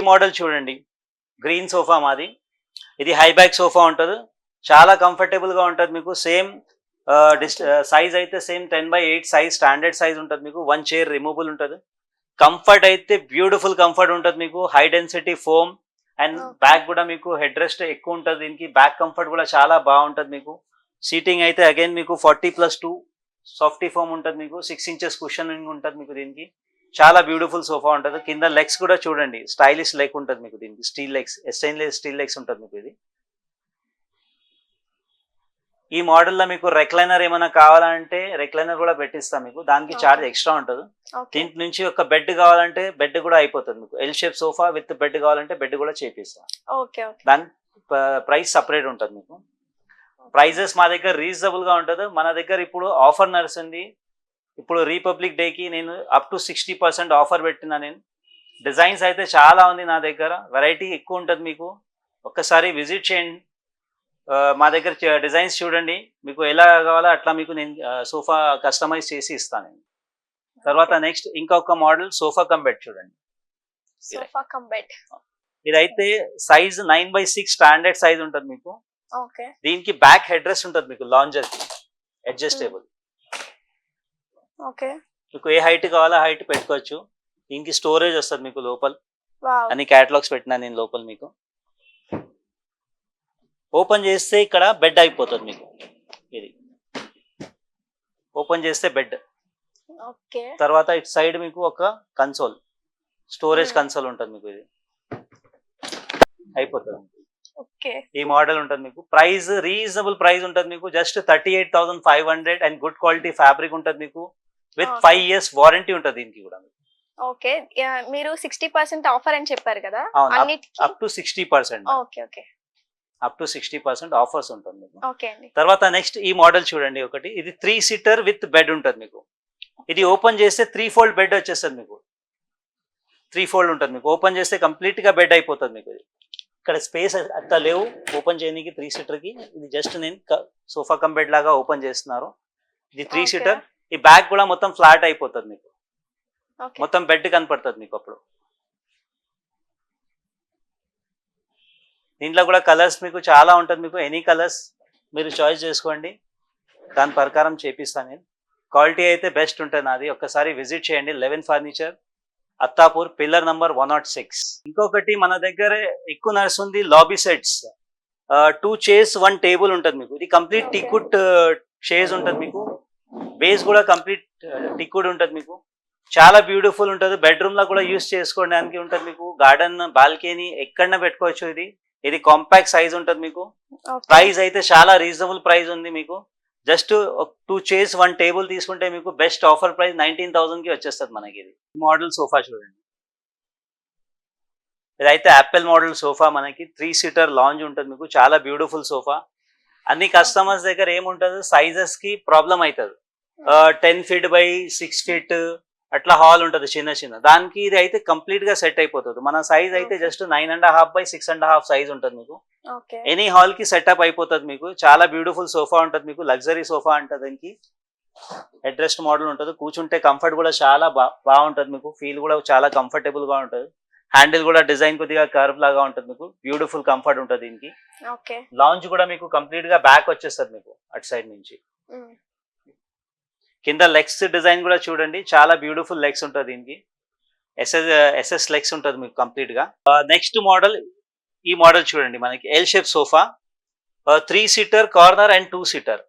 Model చూడండి, green sofa మాది. ఇది హై బ్యాక్ సోఫా ఉంటుంది, చాలా కంఫర్టబుల్గా ఉంటుంది మీకు. సేమ్ సైజ్ అయితే సేమ్ 10/8 సైజ్, స్టాండర్డ్ సైజ్ ఉంటుంది మీకు. 1 చైర్ రిమూవబుల్ ఉంటుంది. కంఫర్ట్ అయితే బ్యూటిఫుల్ కంఫర్ట్ ఉంటుంది మీకు. High density foam and back కూడా మీకు హెడ్ రెస్ట్ ఎక్కువ ఉంటుంది దీనికి. బ్యాక్ కంఫర్ట్ కూడా చాలా బాగుంటుంది మీకు. సీటింగ్ అయితే అగైన్ మీకు 40+2 సాఫ్టీ ఫోమ్ ఉంటుంది మీకు. 6 ఇంచెస్ కుషనింగ్ ఉంటుంది మీకు దీనికి. చాలా బ్యూటిఫుల్ సోఫా ఉంటుంది. కింద లెగ్స్ కూడా చూడండి, స్టైలిష్ లెగ్ ఉంటుంది మీకు దీనికి. Steel legs, stainless steel legs ఉంటుంది మీకు ఇది. ఈ మోడల్లో మీకు రెక్లైనర్ ఏమైనా కావాలంటే రెక్లైనర్ కూడా పెట్టిస్తాం మీకు. దానికి ఛార్జ్ ఎక్స్ట్రా ఉంటుంది. దీంట్ నుంచి ఒక బెడ్ కావాలంటే బెడ్ కూడా అయిపోతుంది మీకు. L shape sofa with bed కావాలంటే బెడ్ కూడా చేపిస్తాం. దాని ప్రైస్ సపరేట్ ఉంటుంది మీకు. ప్రైజెస్ మా దగ్గర రీజనబుల్ గా ఉంటుంది. మన దగ్గర ఇప్పుడు ఆఫర్ నడుస్తుంది. ఇప్పుడు రిపబ్లిక్ డేకి నేను అప్ టు 60% ఆఫర్ పెట్టినా నేను. డిజైన్స్ అయితే చాలా ఉంది నా దగ్గర, వెరైటీ ఎక్కువ ఉంటుంది మీకు. ఒక్కసారి విజిట్ చేయండి. మా దగ్గర డిజైన్స్ చూడండి, మీకు ఎలా కావాలో అట్లా మీకు నేను సోఫా కస్టమైజ్ చేసి ఇస్తాను. తర్వాత నెక్స్ట్ ఇంకొక మోడల్ సోఫా కమ్ బెడ్ చూడండి. ఇదైతే సైజ్ 9/6 స్టాండర్డ్ సైజ్ ఉంటుంది మీకు. దీనికి బ్యాక్ హెడ్ రెస్ట్ ఉంటుంది మీకు, లాంజర్ కి అడ్జస్టబుల్. మీకు ఏ హైట్ కావాలో హైట్ పెట్టుకోవచ్చు. దీనికి స్టోరేజ్ వస్తుంది మీకు లోపల. అన్ని క్యాటలాగ్స్ పెట్టినా నేను లోపల మీకు. ఓపెన్ చేస్తే ఇక్కడ బెడ్ అయిపోతుంది మీకు. ఇది ఓపెన్ చేస్తే బెడ్. తర్వాత ఇటు సైడ్ మీకు ఒక కన్సోల్, స్టోరేజ్ కన్సోల్ ఉంటుంది మీకు. ఇది అయిపోతుంది. ఈ మోడల్ ఉంటుంది మీకు. ప్రైస్ రీజనబుల్ ప్రైస్ ఉంటుంది మీకు. Just 38,500 and good quality fabric ఉంటుంది మీకు. విత్ 5 years వారంటీ ఉంటుంది దీనికి కూడా. ఓకే, మీరు 60% ఆఫర్ అని చెప్పారు కదా, up to 60%. Up to 60% offers ఉంటుంది మీకు. తర్వాత నెక్స్ట్ ఈ మోడల్ చూడండి ఒకటి. ఇది 3 సీటర్ విత్ బెడ్ ఉంటుంది మీకు. ఇది ఓపెన్ చేస్తే 3 fold బెడ్ వచ్చేస్తుంది మీకు. 3 fold ఉంటుంది మీకు. ఓపెన్ చేస్తే కంప్లీట్ గా బెడ్ అయిపోతుంది మీకు. ఇది ఇక్కడ స్పేస్ అట్లా లేవు ఓపెన్ చేయడానికి 3 సీటర్ కి. ఇది జస్ట్ నేను సోఫా కమ్ బెడ్ లాగా ఓపెన్ చేస్తున్నారు. ఇది 3 సీటర్. ఈ బ్యాగ్ కూడా మొత్తం ఫ్లాట్ అయిపోతుంది మీకు. మొత్తం బెడ్ కనపడుతుంది మీకు. అప్పుడు దీంట్లో కూడా కలర్స్ మీకు చాలా ఉంటుంది మీకు. ఎనీ కలర్స్ మీరు చాయిస్ చేసుకోండి, దాని ప్రకారం చేపిస్తాను నేను. క్వాలిటీ అయితే బెస్ట్ ఉంటుంది నాది. ఒక్కసారి విజిట్ చేయండి. 11 ఫర్నిచర్, అత్తాపూర్, పిల్లర్ నంబర్ 106. ఇంకొకటి మన దగ్గర ఎక్కువ నడుస్తుంది లాబీ సెట్స్. 2 చైర్స్ 1 టేబుల్ ఉంటుంది మీకు. ఇది కంప్లీట్ టీకుడ్ చైర్స్ ఉంటుంది మీకు. బేస్ కూడా కంప్లీట్ టీకుడ్ ఉంటుంది మీకు. చాలా బ్యూటిఫుల్ ఉంటుంది. బెడ్రూమ్ లో కూడా యూస్ చేసుకోవడానికి ఉంటుంది మీకు. గార్డెన్, బాల్కనీ ఎక్కడన్నా పెట్టుకోవచ్చు. ఇది కాంపాక్ట్ సైజ్ ఉంటుంది మీకు. ప్రైస్ అయితే చాలా రీజనబుల్ ప్రైస్ ఉంది మీకు. జస్ట్ 2 చైర్స్ 1 టేబుల్ తీసుకుంటే మీకు బెస్ట్ ఆఫర్ ప్రైస్ 19,000 కి వచ్చేస్తుంది మనకి. ఇది మోడల్ సోఫా చూడండి. ఇదైతే యాపిల్ మోడల్ సోఫా మనకి. 3 సీటర్ లాంజ్ ఉంటుంది మీకు. చాలా బ్యూటిఫుల్ సోఫా. అన్ని కస్టమర్స్ దగ్గర ఏముంటుంది, సైజెస్ కి ప్రాబ్లం అవుతుంది. 10 feet by 6 feet అట్లా హాల్ ఉంటుంది చిన్న చిన్న. దానికి ఇది అయితే కంప్లీట్ గా సెట్ అయిపోతుంది. మన సైజ్ అయితే జస్ట్ 9.5 by 6.5 సైజ్ ఉంటుంది మీకు. ఎనీ హాల్ కి సెటప్ అయిపోతుంది మీకు. చాలా బ్యూటిఫుల్ సోఫా ఉంటుంది మీకు. లగ్జరీ సోఫా ఉంటుంది. దీనికి హెడ్ రెస్ట్ మోడల్ ఉంటుంది. కూర్చుంటే కంఫర్ట్ కూడా చాలా బాగుంటుంది మీకు. ఫీల్ కూడా చాలా కంఫర్టబుల్ గా ఉంటుంది. హ్యాండిల్ కూడా డిజైన్ కొద్దిగా కర్వ్ లాగా ఉంటుంది మీకు. బ్యూటిఫుల్ కంఫర్ట్ ఉంటుంది దీనికి. లాంజ్ కూడా మీకు కంప్లీట్ గా బ్యాక్ వచ్చేస్తుంది మీకు అటు సైడ్ నుంచి. కింద లెగ్స్ డిజైన్ కూడా చూడండి, చాలా బ్యూటిఫుల్ లెగ్స్ ఉంటుంది దీనికి. ఎస్ఎస్ లెగ్స్ ఉంటుంది మీకు కంప్లీట్ గా. నెక్స్ట్ మోడల్ ఈ మోడల్ చూడండి మనకి. L shape sofa, 3 seater corner and 2 seater.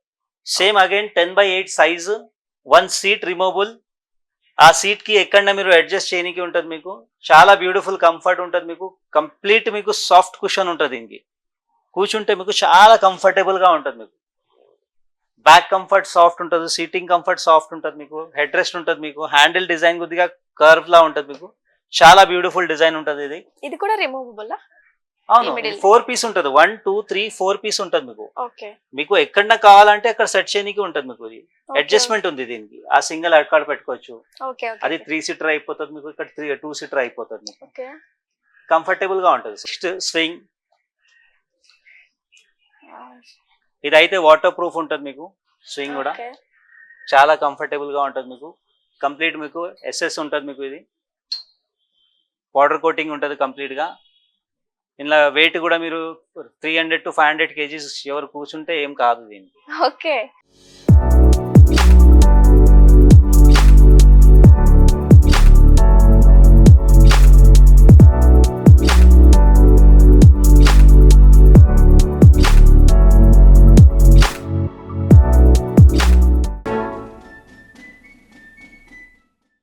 Same again 10/8 size, 1 seat removable. ఆ సీట్ కి ఎక్కడ మీరు అడ్జస్ట్ చేయడానికి ఉంటుంది మీకు. చాలా బ్యూటిఫుల్ కంఫర్ట్ ఉంటుంది మీకు. కంప్లీట్ మీకు సాఫ్ట్ కుషన్ ఉంటుంది దీనికి. కూర్చుంటే మీకు చాలా కంఫర్టబుల్ గా ఉంటుంది మీకు. బ్యాక్ కంఫర్ట్ సాఫ్ట్ ఉంటుంది. సీటింగ్ కంఫర్ట్ సాఫ్ట్ ఉంటుంది మీకు. హెడ్ రెస్ట్ ఉంటుంది మీకు. హ్యాండిల్ డిజైన్ కొద్దిగా కర్వ్ లా ఉంటుంది మీకు. చాలా బ్యూటిఫుల్ డిజైన్ ఉంటుంది. ఇది కూడా రిమూవబుల్. అవును, 4 పీస్ ఉంటుంది. 1 2 3 4 పీస్ ఉంటుంది మీకు. మీకు ఎక్కడన్నా కావాలంటే అక్కడ సెట్ చేయడానికి ఉంటుంది మీకు. ఇది అడ్జస్ట్మెంట్ ఉంది దీనికి. ఆ సింగిల్ అక్కడ పెట్టుకోవచ్చు. అది 3 సీటర్ అయిపోతుంది మీకు. ఇక్కడ 2 సీటర్ అయిపోతుంది మీకు. కంఫర్టబుల్ గా ఉంటుంది. Next swing. ఇదైతే వాటర్ ప్రూఫ్ ఉంటుంది మీకు. స్వింగ్ కూడా చాలా కంఫర్టబుల్ గా ఉంటుంది మీకు. కంప్లీట్ మీకు ఎస్ఎస్ ఉంటుంది మీకు. ఇది పౌడర్ కోటింగ్ ఉంటుంది కంప్లీట్గా. ఇలా వెయిట్ కూడా మీరు 300 to 500 kgs ఎవరు కూర్చుంటే ఏం కాదు దీనికి. ఓకే.